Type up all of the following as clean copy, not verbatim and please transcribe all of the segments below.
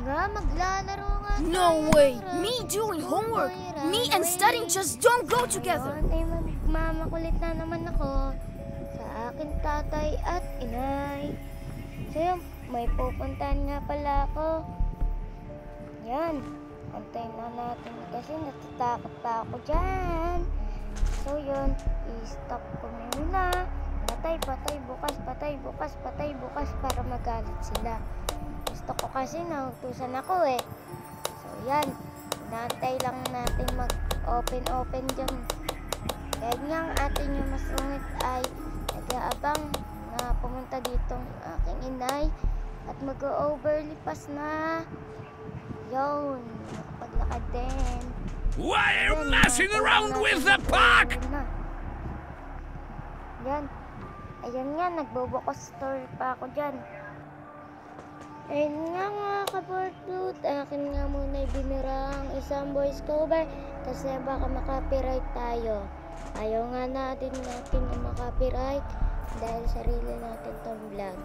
nga, maglalaro nga. No way! Me doing homework, me and studying just don't go together. Ay, magmamakulit na naman ako sa aking tatay at inay. So yun, may pupuntahan nga pala ako. Yan, antayin na natin kasi natatakot pa ako dyan. So yun, i-stop ko muna. Patay, bukas, patay, bukas para magalit sila. Gusto ko kasi nautusan ako eh. So yan, naantay lang natin mag-open dyan. Kaya nga ang atin yung masungit ay nag-aabang na pumunta dito ang aking inay at mag-overlipas na. Yun, nakapaglakad din. Why are you messing around with the park? Yan. Ayan nga, nagbubukos store pa ako dyan. Ayun nga mga ka-Portloot, akin nga muna binira ang isang voice cover kasi baka makapiright tayo. Ayaw nga natin yung makapiright dahil sarili natin tong vlog.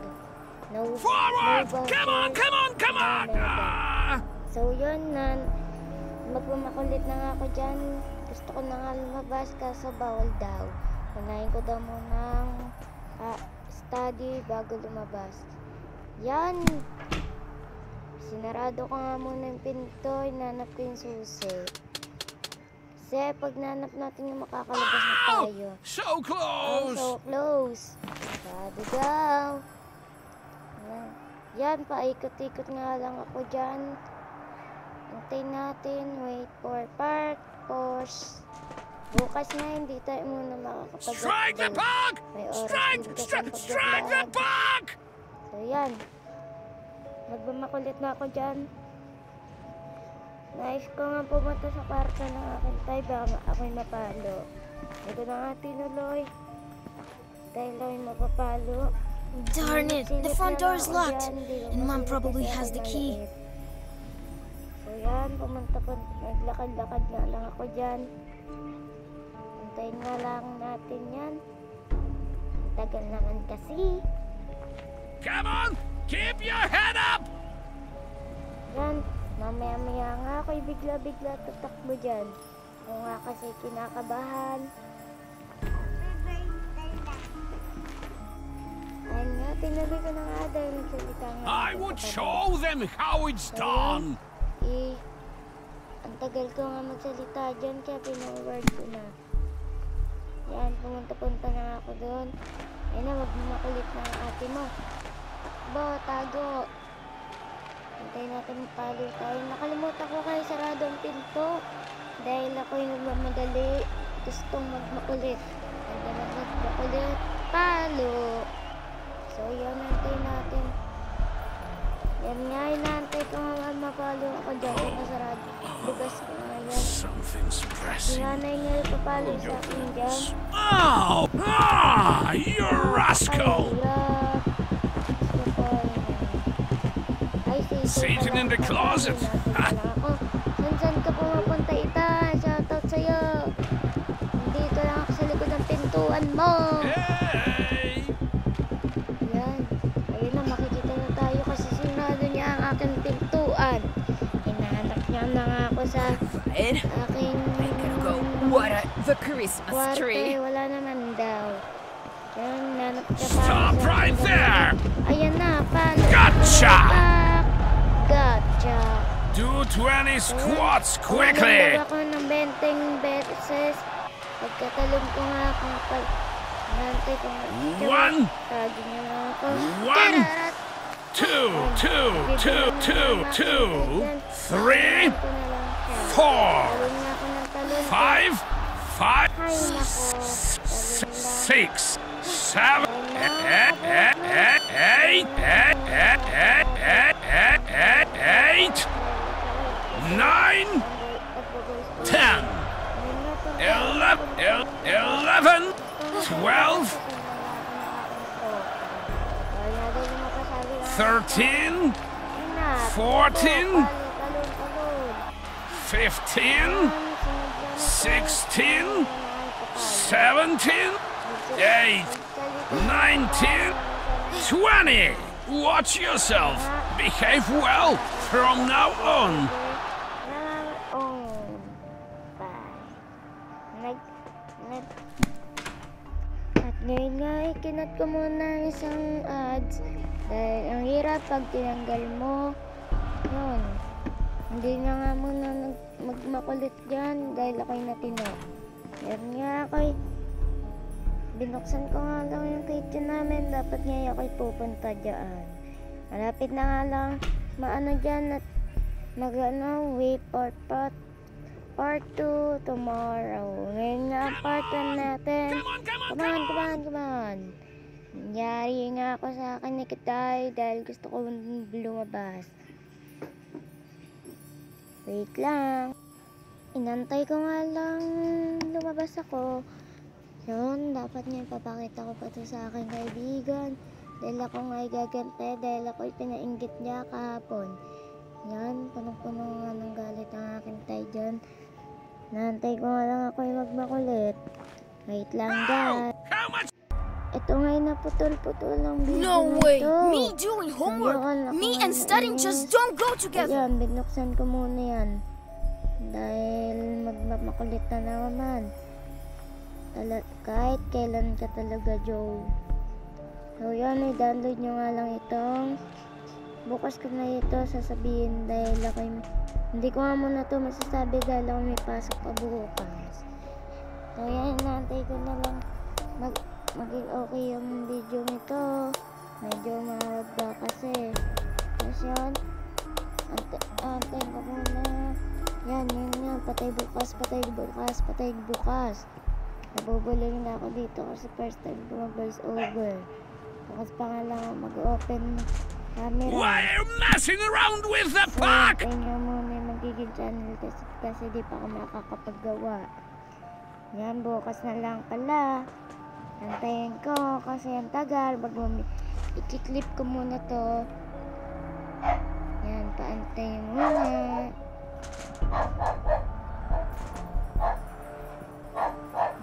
Forward! Come on! So yun na, magmamakulit na nga ako dyan. Gusto ko na nga lumabas kaso bawal daw. Unahin ko daw munang study bago lumabas. Yan! Sinarado ko nga muna yung pinto, inanap ko yung susi. Kasi pag nanap natin yung makakalabas na tayo. So close! So close! Sabi daw. Yan, paikot-ikot nga lang ako dyan. Antayin natin, wait for park, pause. Bukas na hindi tayo muna makakapag-upload. Strike the park! Strike the park! So yan. Magbamakulit na ako dyan. Nais ko nga pumunta sa kwarto ng aking tay. Baka ako'y mapalo. Ito na nga tinuloy. Dahil ako'y mapapalo. Darn it! The front door is locked, and Mom probably has the key. So yan, naglakad-lakad nga lang ako dyan. Antayin nga lang natin yan. Tagal naman kasi. Come on! Keep your head up! Yan, mamaya-maya nga ako'y bigla-bigla tatakbo dyan. O nga kasi kinakabahan. Ayun nga, tinuloy ko na nga dahil nagsalita nga. I would show them how it's done! Ang tagal ko nga magsalita dyan kaya pinaword ko na. Yan, pumunta-punta na ako doon. Ayun na, magmamakulit na ang ate mo. Bo, tago. Hintayin natin magpalo tayo. Nakalimutan ko kayo sarado ang pinto. Dahil ako'y nagmamadali. Gustong magmakulit. Magmakulit. Palo. So, yan, hintayin natin. Yan nga, inaantay ko nga mapalo ako dyan. Nasarado. Bukas ko nga yan. Something's pressing. Sinanay nga ipapalo sa akin dyan. Oh! You rascal! Satan in the closet! San ka pumapunta, Ita? Shoutout sa'yo. Dito lang ako sa likod ng pintuan mo. Hey! Yan. Ayun na, makikita na tayo kasi sinado niya ang aking pintuan. Hinahanap niya na nga ako sa aking What the Christmas tree? Wala naman daw. Yan, nanap niya pa. Stop right there! Ayan na, paano? Gotcha! Gotcha! Do 20 squats quickly! Ako ng 20 beses. Pagkatalong ko nga kung nantay ko nga. 1, Tagi niya na ako. 1, 2, 3, 4, 5, 6, 7, 8, 9, 10, 11, 12, 13, 14, 15, 16, 17, 8, 19, 20. Watch yourself. Behave well from now on. At ngayon nga kinat ko muna ang isang ads dahil ang hirap pag tinanggal mo. Yun. Hindi na nga muna magmakulit dyan dahil ako'y natino. Meron nga ako'y binuksan ko nga lang yung kate namin. Dapat nga ako'y pupunta dyan. Malapit na nga lang maano dyan at wait for part 2 tomorrow. Ngayon nga ang part 1 natin. Come on. Nangyari nga ako sa akin ni Kitay dahil gusto ko lumabas. Wait lang. Inantay ko nga lang lumabas ako. Yun, dapat niya papakita ko pa ito sa aking kaibigan. Dahil ako nga ay gagante, dahil ako ay pinainggit niya kahapon. Yan, punong-puno nga ng galit ang aking tay dyan. Nantay ko nga lang ako ay magmakulit. Wait lang guys. Ito nga'y naputol-putol ang video No way! nito. Me doing homework, me and studying just don't go together. Ayan, binuksan ko muna yan. Dahil magmakulit na naman. Kahit kailan ka talaga, Joe. So yan, i-download nyo nga lang itong. Bukas ko na ito sasabihin dahil ako hindi ko nga muna ito masasabi dahil ako may pasok pa bukas. So yan, inaantay ko na lang maging okay yung video nito. Medyo mahaba kasi. Tapos yun, antayin ko muna. Yan, patay bukas. Nabubulol na ako dito kasi first time ko mag-voice over. Bukas pa nga lang ako mag-open camera. Why are you messing around with the park? So, nyo muna yung magiging channel kasi di pa ako makakapaggawa. Yan, bukas na lang pala. Antayin ko kasi ang tagal. I-clip ko muna to. Yan, paantayin muna.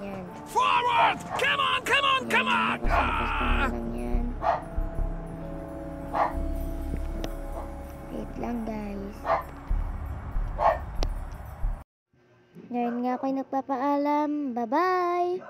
Yan. Forward! Come on! Nakasabas ko na lang yan. Wait lang guys. Ngayon nga ako'y nagpapaalam. Bye-bye!